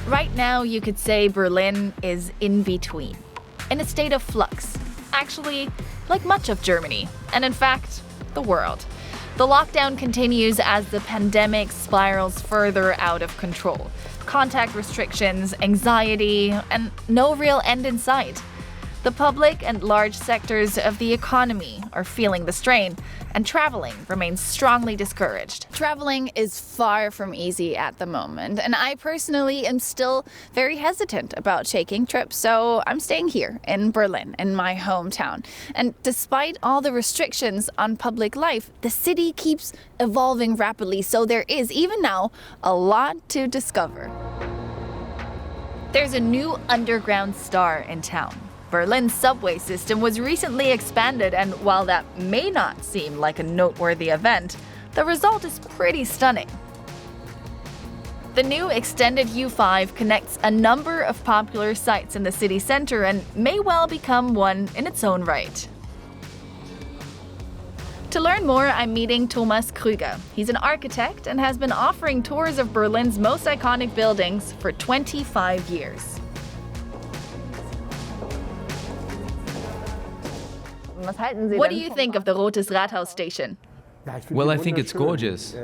Right now, you could say Berlin is in between, in a state of flux. Actually, like much of Germany, and in fact, the world. The lockdown continues as the pandemic spirals further out of control. Contact restrictions, anxiety, and no real end in sight. The public and large sectors of the economy are feeling the strain, and traveling remains strongly discouraged. Traveling is far from easy at the moment, and I personally am still very hesitant about taking trips, so I'm staying here in Berlin, in my hometown. And despite all the restrictions on public life, the city keeps evolving rapidly, so there is, even now, a lot to discover. There's a new underground star in town. Berlin's subway system was recently expanded, and while that may not seem like a noteworthy event, the result is pretty stunning. The new extended U5 connects a number of popular sites in the city center and may well become one in its own right. To learn more, I'm meeting Thomas Krüger. He's an architect and has been offering tours of Berlin's most iconic buildings for 25 years. What do you think of the Rotes Rathaus station? Well, I think it's gorgeous.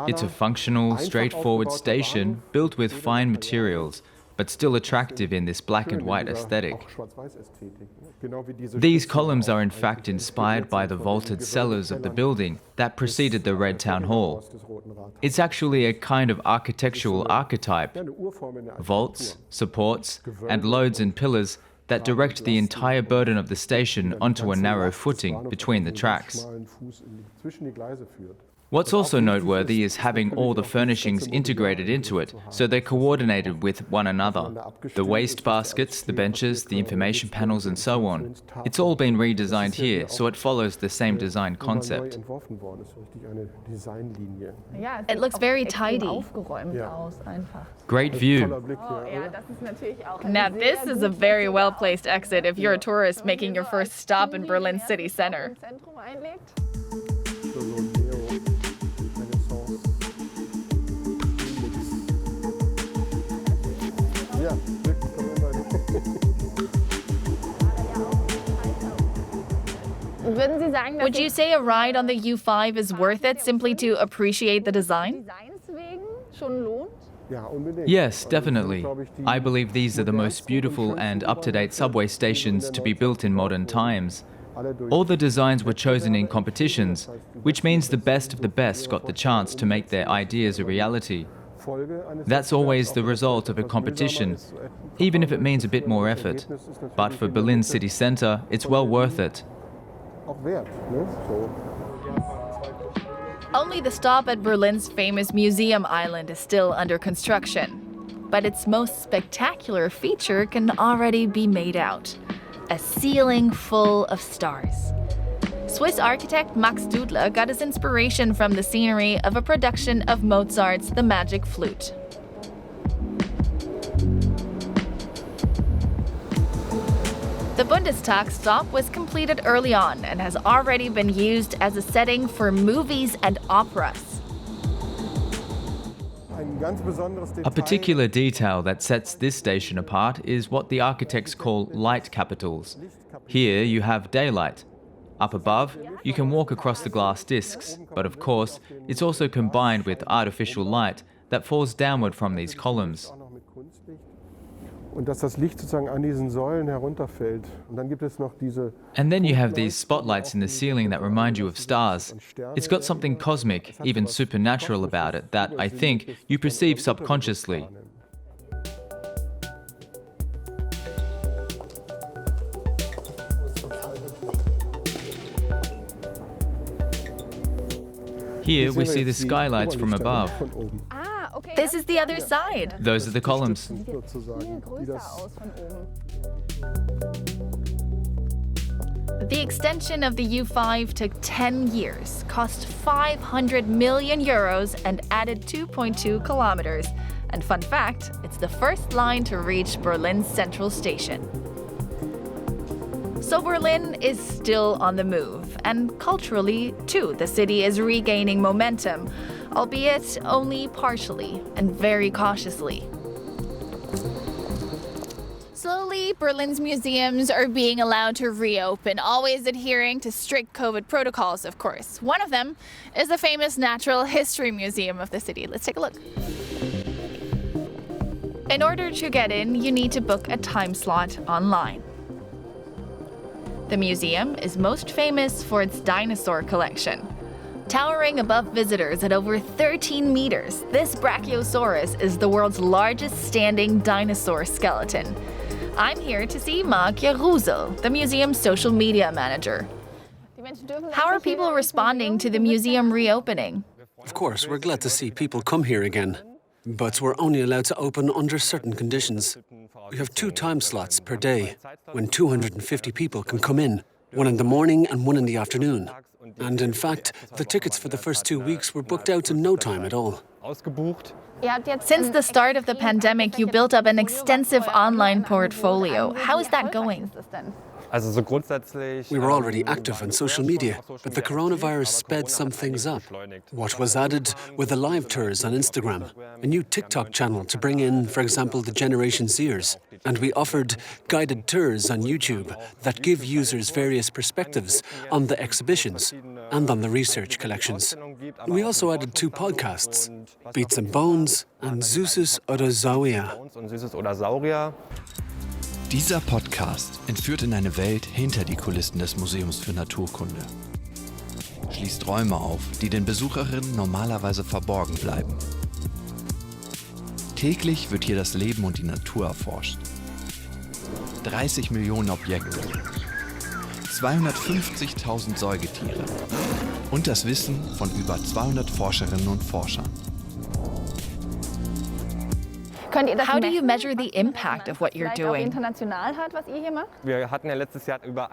It's a functional, straightforward station built with fine materials, but still attractive in this black and white aesthetic. These columns are in fact inspired by the vaulted cellars of the building that preceded the Red Town Hall. It's actually a kind of architectural archetype. Vaults, supports, and loads and pillars that direct the entire burden of the station onto a narrow footing between the tracks. What's also noteworthy is having all the furnishings integrated into it, so they're coordinated with one another. The waste baskets, the benches, the information panels and so on. It's all been redesigned here, so it follows the same design concept. It looks very tidy. Great view. Now this is a very well-placed exit if you're a tourist making your first stop in Berlin city center. Would you say a ride on the U5 is worth it simply to appreciate the design? Yes, definitely. I believe these are the most beautiful and up-to-date subway stations to be built in modern times. All the designs were chosen in competitions, which means the best of the best got the chance to make their ideas a reality. That's always the result of a competition, even if it means a bit more effort. But for Berlin city center, it's well worth it. Only the stop at Berlin's famous Museum Island is still under construction. But its most spectacular feature can already be made out: a ceiling full of stars. Swiss architect Max Dudler got his inspiration from the scenery of a production of Mozart's The Magic Flute. The Bundestag stop was completed early on and has already been used as a setting for movies and operas. A particular detail that sets this station apart is what the architects call light capitals. Here you have daylight. Up above, you can walk across the glass discs, but of course, it's also combined with artificial light that falls downward from these columns. And then you have these spotlights in the ceiling that remind you of stars. It's got something cosmic, even supernatural about it that, I think, you perceive subconsciously. Here we see the skylights from above. This is the other side. Those are the columns. The extension of the U5 took 10 years, cost 500 million euros, and added 2.2 kilometers. And fun fact, it's the first line to reach Berlin's central station. So Berlin is still on the move, and culturally, too, the city is regaining momentum, albeit only partially and very cautiously. Slowly, Berlin's museums are being allowed to reopen, always adhering to strict COVID protocols, of course. One of them is the famous Natural History Museum of the city. Let's take a look. In order to get in, you need to book a time slot online. The museum is most famous for its dinosaur collection. Towering above visitors at over 13 meters, this Brachiosaurus is the world's largest standing dinosaur skeleton. I'm here to see Mark Jarusel, the museum's social media manager. How are people responding to the museum reopening? Of course, we're glad to see people come here again. But we're only allowed to open under certain conditions. We have 2 time slots per day, when 250 people can come in, one in the morning and one in the afternoon. And in fact, the tickets for the first 2 weeks were booked out in no time at all. Since the start of the pandemic, you built up an extensive online portfolio. How is that going? We were already active on social media, but the coronavirus sped some things up. What was added were the live tours on Instagram, a new TikTok channel to bring in, for example, the Generation Zers. And we offered guided tours on YouTube that give users various perspectives on the exhibitions and on the research collections. We also added 2 podcasts, Beats and Bones and Süßes oder Sauer. Dieser Podcast entführt in eine Welt hinter die Kulissen des Museums für Naturkunde. Schließt Räume auf, die den Besucherinnen normalerweise verborgen bleiben. Täglich wird hier das Leben und die Natur erforscht. 30 Millionen Objekte, 250.000 Säugetiere und das Wissen von über 200 Forscherinnen und Forschern. How do you measure the impact of what you're doing?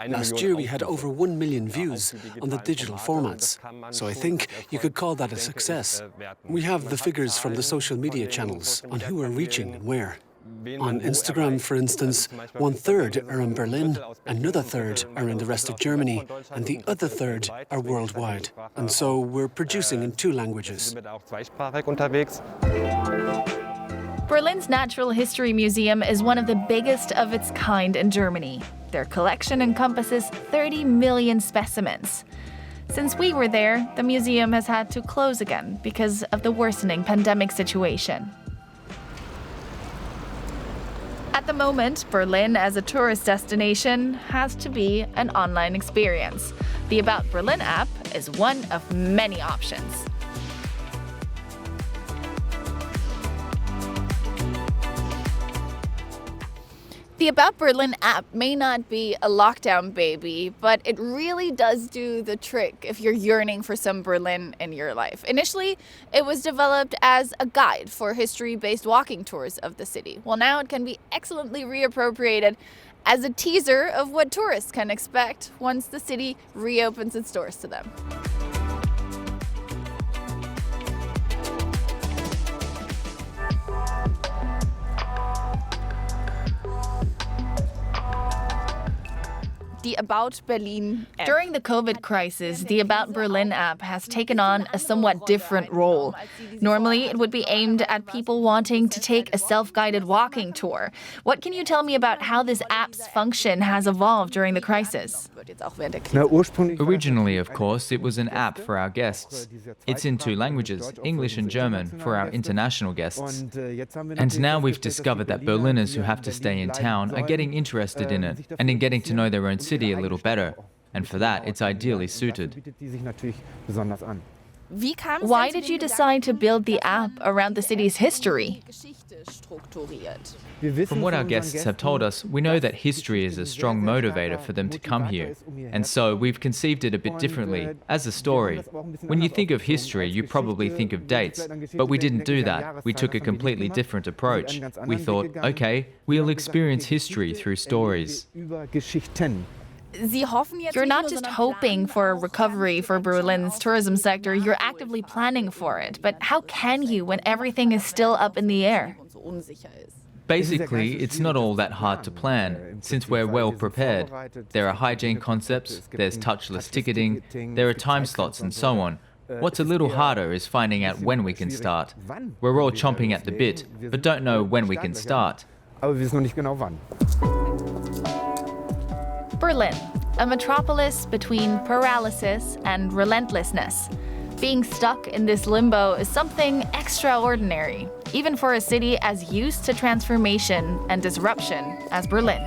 Last year we had over 1 million views on the digital formats, so I think you could call that a success. We have the figures from the social media channels on who are reaching and where. On Instagram, for instance, 1/3 are in Berlin, another third are in the rest of Germany, and the other third are worldwide. And so we're producing in 2 languages. Berlin's Natural History Museum is one of the biggest of its kind in Germany. Their collection encompasses 30 million specimens. Since we were there, the museum has had to close again because of the worsening pandemic situation. At the moment, Berlin as a tourist destination has to be an online experience. The About Berlin app is one of many options. The About Berlin app may not be a lockdown baby, but it really does do the trick if you're yearning for some Berlin in your life. Initially, it was developed as a guide for history-based walking tours of the city. Well, now it can be excellently reappropriated as a teaser of what tourists can expect once the city reopens its doors to them. The About Berlin app. During the COVID crisis, the About Berlin app has taken on a somewhat different role. Normally, it would be aimed at people wanting to take a self-guided walking tour. What can you tell me about how this app's function has evolved during the crisis? Originally, of course, it was an app for our guests. It's in 2 languages, English and German, for our international guests. And now we've discovered that Berliners who have to stay in town are getting interested in it and in getting to know their own city a little better. And for that, it's ideally suited. Why did you decide to build the app around the city's history? From what our guests have told us, we know that history is a strong motivator for them to come here. And so we've conceived it a bit differently, as a story. When you think of history, you probably think of dates. But we didn't do that. We took a completely different approach. We thought, okay, we'll experience history through stories. You're not just hoping for a recovery for Berlin's tourism sector, you're actively planning for it. But how can you when everything is still up in the air? Basically, it's not all that hard to plan, since we're well prepared. There are hygiene concepts, there's touchless ticketing, there are time slots and so on. What's a little harder is finding out when we can start. We're all chomping at the bit, but don't know when we can start. aber wir wissen noch nicht genau wann. Berlin, a metropolis between paralysis and relentlessness. Being stuck in this limbo is something extraordinary, even for a city as used to transformation and disruption as Berlin.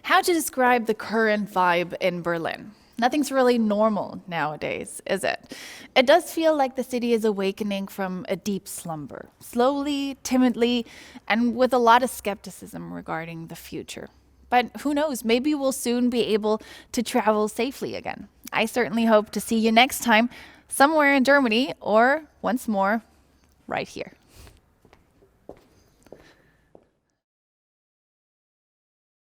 How to describe the current vibe in Berlin? Nothing's really normal nowadays, is it? It does feel like the city is awakening from a deep slumber, slowly, timidly, and with a lot of skepticism regarding the future. But who knows, maybe we'll soon be able to travel safely again. I certainly hope to see you next time, somewhere in Germany, or once more, right here.